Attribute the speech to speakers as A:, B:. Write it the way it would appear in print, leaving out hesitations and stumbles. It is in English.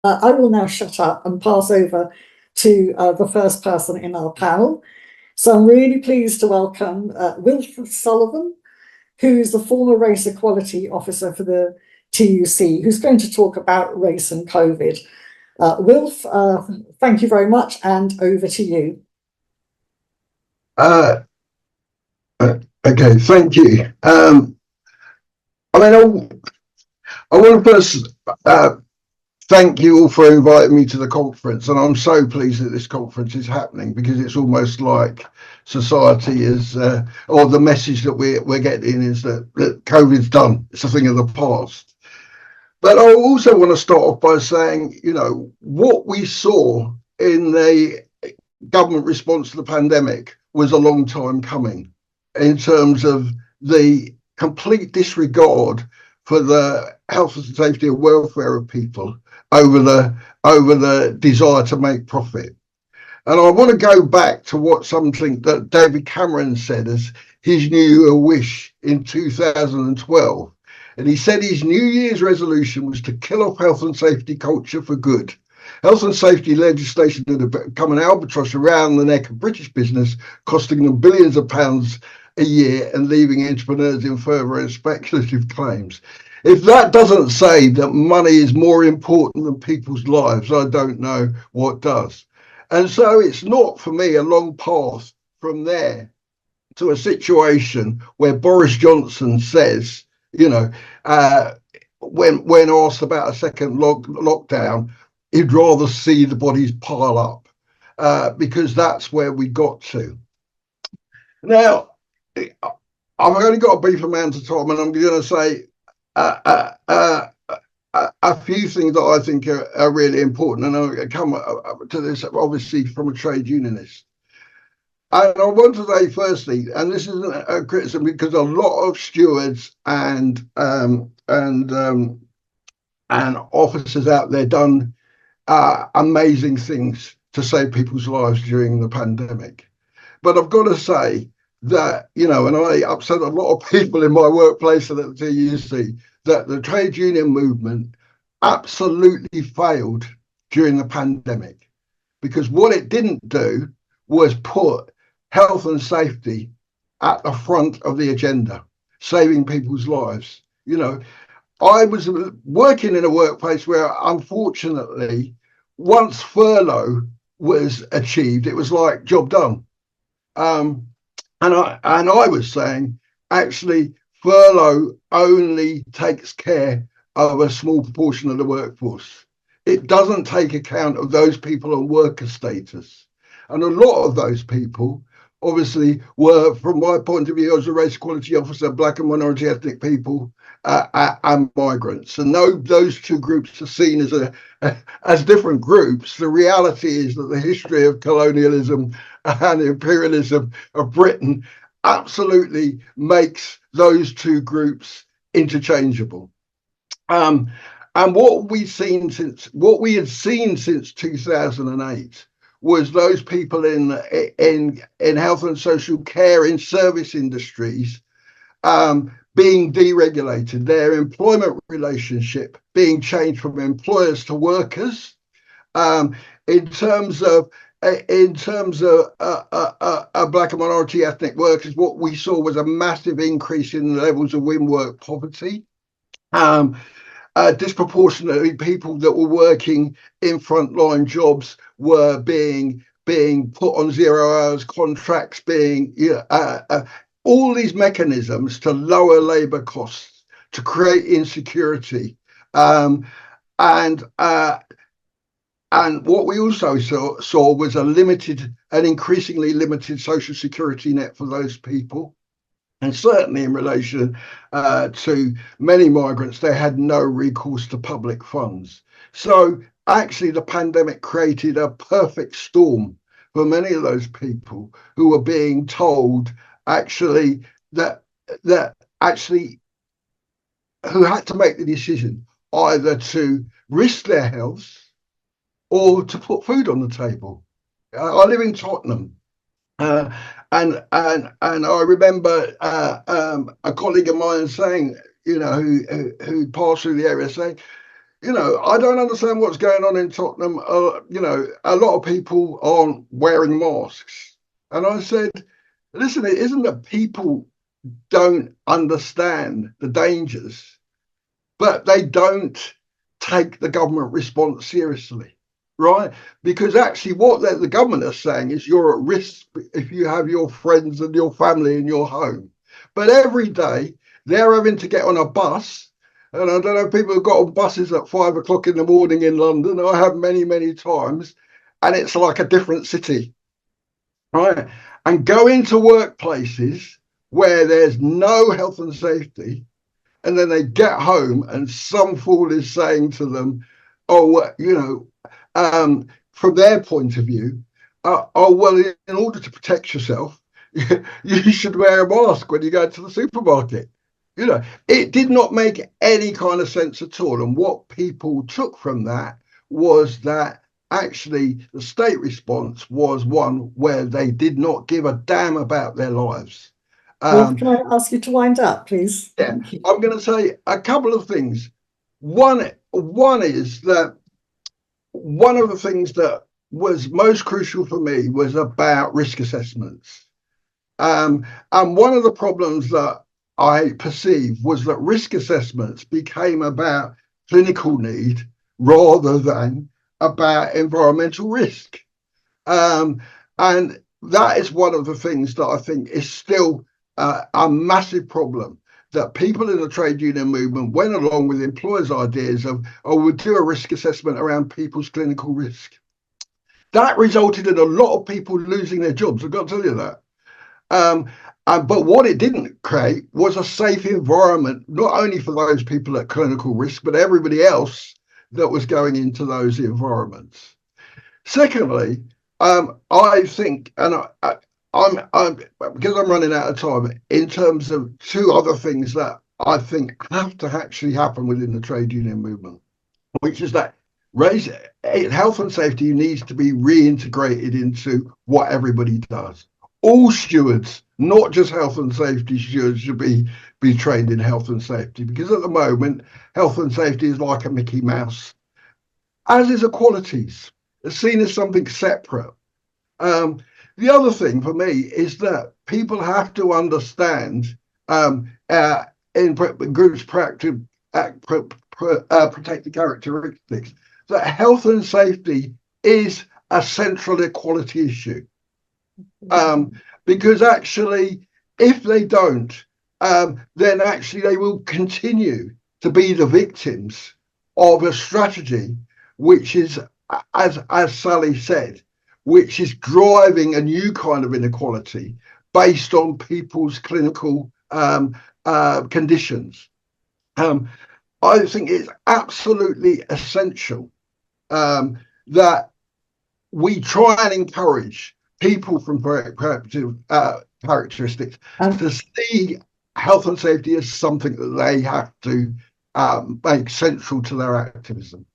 A: I will now shut up and pass over to the first person in our panel. So I'm really pleased to welcome Wilf Sullivan, who's the former Race Equality Officer for the TUC, who's going to talk about race and COVID. Wilf, thank you very much, and over to you.
B: Okay, thank you. I want to first thank you all for inviting me to the conference, and I'm so pleased that this conference is happening, because it's almost like society is, or the message that we're getting is that COVID's done. It's a thing of the past. But I also want to start off by saying, what we saw in the government response to the pandemic was a long time coming, in terms of the complete disregard for the health and safety and welfare of people over the desire to make profit. And I want to go back to something that David Cameron said as his New Year wish in 2012. And he said his New Year's resolution was to kill off health and safety culture for good. Health and safety legislation had become an albatross around the neck of British business, costing them billions of pounds a year and leaving entrepreneurs in further and speculative claims. If that doesn't say that money is more important than people's lives, I don't know what does. And so it's not, for me, a long path from there to a situation where Boris Johnson says, when asked about a second lockdown, he'd rather see the bodies pile up, because that's where we got to. Now, I've only got a brief amount of time, and I'm going to say a few things that I think are really important, and I'll come to this obviously from a trade unionist. And I want to say firstly, and this isn't a criticism, because a lot of stewards and officers out there done amazing things to save people's lives during the pandemic. But I've got to say that, and I upset a lot of people in my workplace at the TUC, that the trade union movement absolutely failed during the pandemic, because what it didn't do was put health and safety at the front of the agenda, saving people's lives. I was working in a workplace where, unfortunately, once furlough was achieved, it was like job done. And I was saying, actually, furlough only takes care of a small proportion of the workforce. It doesn't take account of those people on worker status. And a lot of those people, obviously, were, from my point of view as a race equality officer, black and minority ethnic people and migrants. And those two groups are seen as different groups. The reality is that the history of colonialism and imperialism of Britain absolutely makes those two groups interchangeable. And what we had seen since 2008 was those people in health and social care, in service industries, being deregulated, their employment relationship being changed from employers to workers. In terms of black and minority ethnic workers, what we saw was a massive increase in the levels of in-work poverty. Disproportionately, people that were working in frontline jobs were being put on 0 hours contracts, all these mechanisms to lower labour costs, to create insecurity, and what we also saw was an increasingly limited social security net for those people. And certainly in relation to many migrants, they had no recourse to public funds. So actually the pandemic created a perfect storm for many of those people who were being told actually that who had to make the decision either to risk their health or to put food on the table. I live in Tottenham. And I remember a colleague of mine saying, who passed through the area, saying, you know, I don't understand what's going on in Tottenham. You know, a lot of people aren't wearing masks. And I said, listen, it isn't that people don't understand the dangers, but they don't take the government response seriously, right? Because actually, what the government is saying is you're at risk if you have your friends and your family in your home. But every day they're having to get on a bus. And I don't know, people have got on buses at 5 o'clock in the morning in London. I have many, many times, and it's like a different city, right? And go into workplaces where there's no health and safety, and then they get home and some fool is saying to them, oh, you know, from their point of view, oh, well, in order to protect yourself, you should wear a mask when you go to the supermarket. You know, it did not make any kind of sense at all. And what people took from that was that actually the state response was one where they did not give a damn about their lives.
A: Well, can I ask you to wind up, please?
B: Yeah,
A: Thank you.
B: I'm going to say a couple of things. One is that one of the things that was most crucial for me was about risk assessments. And one of the problems that I perceived was that risk assessments became about clinical need rather than about environmental risk. And that is one of the things that I think is still a massive problem, that people in the trade union movement went along with employers' ideas of, oh, we'll do a risk assessment around people's clinical risk. That resulted in a lot of people losing their jobs. I've got to tell you that. But what it didn't create was a safe environment, not only for those people at clinical risk, but everybody else that was going into those environments. Secondly, I think, and I'm because I'm running out of time, in terms of two other things that I think have to actually happen within the trade union movement, which is that health and safety needs to be reintegrated into what everybody does. All stewards, not just health and safety stewards, should be trained in health and safety, because at the moment, health and safety is like a Mickey Mouse, as is equalities. It's seen as something separate. The other thing for me is that people have to understand in groups practice protected characteristics that health and safety is a central equality issue. Because actually, if they don't, then actually they will continue to be the victims of a strategy which is, as Sally said, which is driving a new kind of inequality based on people's clinical conditions. I think it's absolutely essential that we try and encourage people from characteristics to see health and safety as something that they have to make central to their activism.